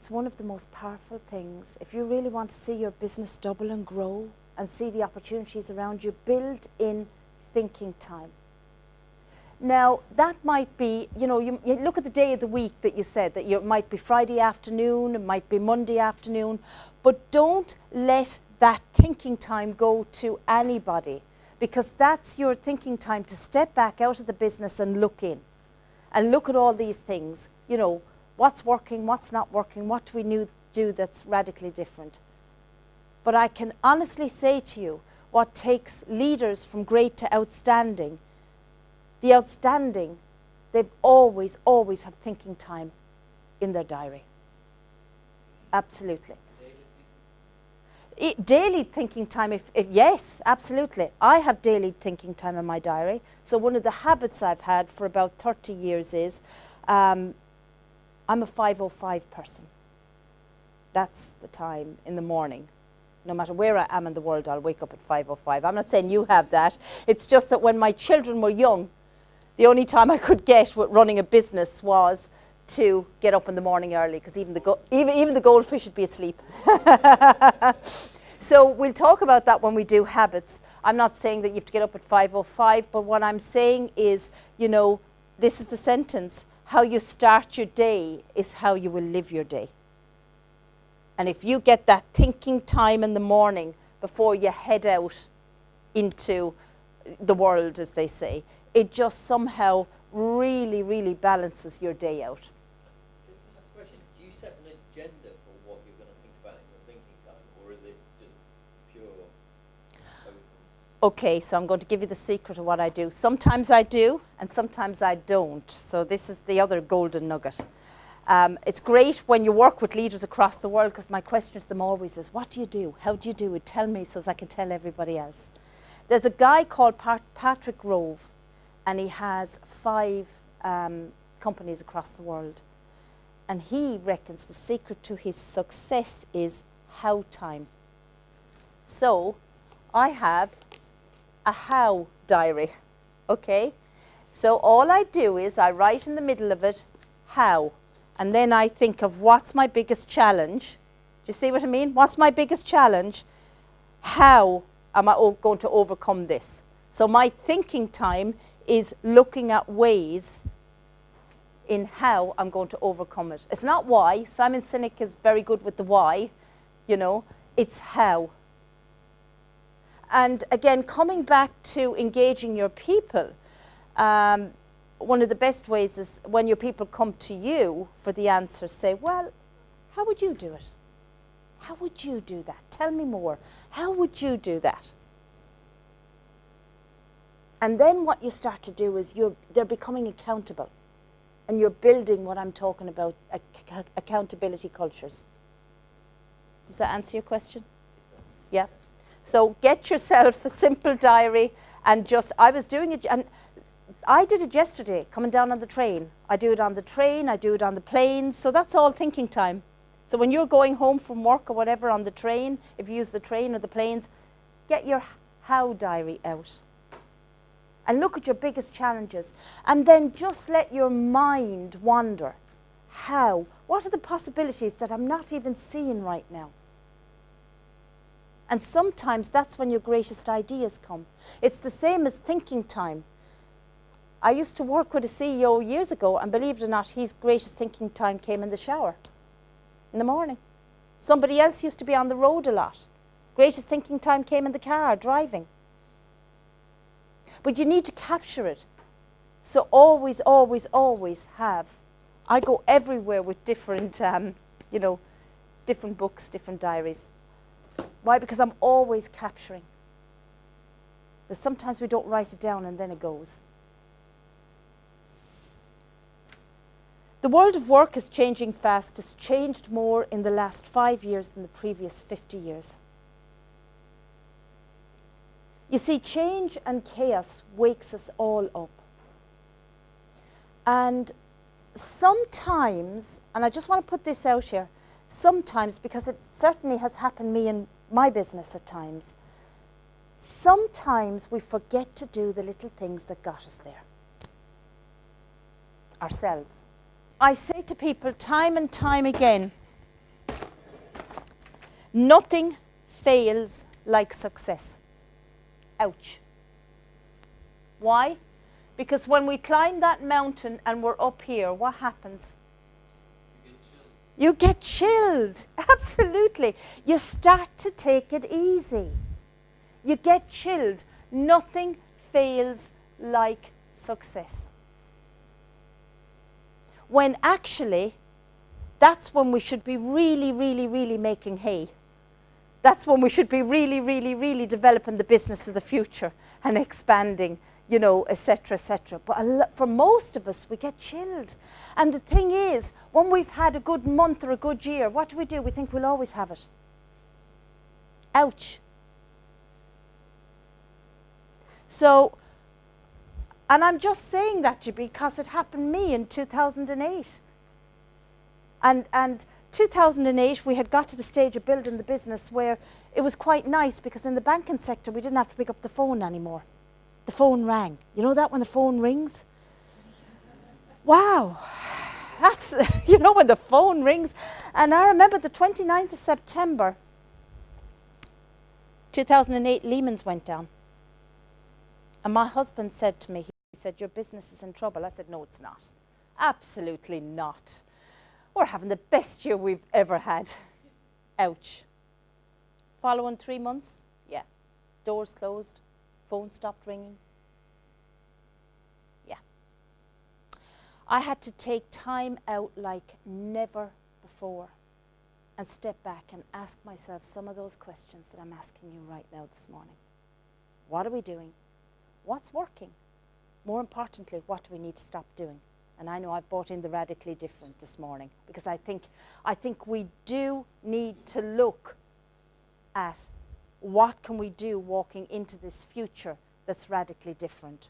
it's one of the most powerful things. If you really want to see your business double and grow and see the opportunities around you, build in thinking time. Now, that might be, you look at the day of the week that you said, that it might be Friday afternoon, it might be Monday afternoon, but don't let that thinking time go to anybody, because that's your thinking time to step back out of the business and look in. And look at all these things, what's working, what's not working, what do we do that's radically different. But I can honestly say to you, what takes leaders from great to outstanding, the outstanding, they've always have thinking time in their diary. Absolutely. Daily thinking time, if yes, absolutely. I have daily thinking time in my diary. So one of the habits I've had for about 30 years is, I'm a 5:05 person. That's the time in the morning. No matter where I am in the world, I'll wake up at 5:05. I'm not saying you have that. It's just that when my children were young, the only time I could get with running a business was to get up in the morning early, because even the goldfish would be asleep. So we'll talk about that when we do habits. I'm not saying that you have to get up at 5:05, but what I'm saying is, this is the sentence: how you start your day is how you will live your day. And if you get that thinking time in the morning before you head out into the world, as they say, it just somehow really, really balances your day out. Last question. Do you set an agenda for what you're going to think about in your thinking time, or is it just pure open? Okay, so I'm going to give you the secret of what I do. Sometimes I do, and sometimes I don't. So this is the other golden nugget. It's great when you work with leaders across the world, because my question to them always is, what do you do? How do you do it? Tell me so as I can tell everybody else. There's a guy called Patrick Rove, and he has 5 companies across the world. And he reckons the secret to his success is how time. So I have a how diary, okay? So all I do is I write in the middle of it, how. And then I think of what's my biggest challenge. Do you see what I mean? What's my biggest challenge? How am I going to overcome this? So my thinking time is looking at ways in how I'm going to overcome it. It's not why. Simon Sinek is very good with the why, it's how. And again, coming back to engaging your people, one of the best ways is when your people come to you for the answer, say, well, how would you do it? How would you do that? Tell me more. How would you do that? And then what you start to do is they're becoming accountable. And you're building what I'm talking about, accountability cultures. Does that answer your question? Yeah. So get yourself a simple diary, and I was doing it, and I did it yesterday, coming down on the train. I do it on the train, I do it on the plane, so that's all thinking time. So when you're going home from work or whatever on the train, if you use the train or the planes, get your how diary out. And look at your biggest challenges. And then just let your mind wander. How? What are the possibilities that I'm not even seeing right now? And sometimes that's when your greatest ideas come. It's the same as thinking time. I used to work with a CEO years ago, and believe it or not, his greatest thinking time came in the shower, in the morning. Somebody else used to be on the road a lot. Greatest thinking time came in the car, driving. But you need to capture it. So always, always, always have. I go everywhere with different, different books, different diaries. Why? Because I'm always capturing. But sometimes we don't write it down and then it goes. The world of work is changing fast. It's changed more in the last 5 years than the previous 50 years. You see, change and chaos wakes us all up. And sometimes, and I just want to put this out here, sometimes, because it certainly has happened to me in my business at times, sometimes we forget to do the little things that got us there. Ourselves. I say to people time and time again, Nothing fails like success. Ouch. Why? Because when we climb that mountain and we're up here, what happens? You get chilled. Absolutely. You start to take it easy. You get chilled. Nothing fails like success. When actually, that's when we should be really, really, really making hay. That's when we should be really, really, really developing the business of the future and expanding, you know, et cetera, et cetera. But for most of us, we get chilled. And the thing is, when we've had a good month or a good year, what do? We think we'll always have it. Ouch. So, and I'm just saying that to you because it happened to me in 2008. And 2008, we had got to the stage of building the business where it was quite nice because in the banking sector, we didn't have to pick up the phone anymore. The phone rang. You know that when the phone rings? Wow. That's, you know, when the phone rings. And I remember the 29th of September, 2008, Lehman's went down. And my husband said to me, he said, your business is in trouble. I said, no, it's not. Absolutely not. We're having the best year we've ever had. Ouch. Following 3 months, yeah. Doors closed, phone stopped ringing. Yeah. I had to take time out like never before and step back and ask myself some of those questions that I'm asking you right now this morning. What are we doing? What's working? More importantly, what do we need to stop doing? And I know I've brought in the radically different this morning because I think we do need to look at what can we do walking into this future that's radically different.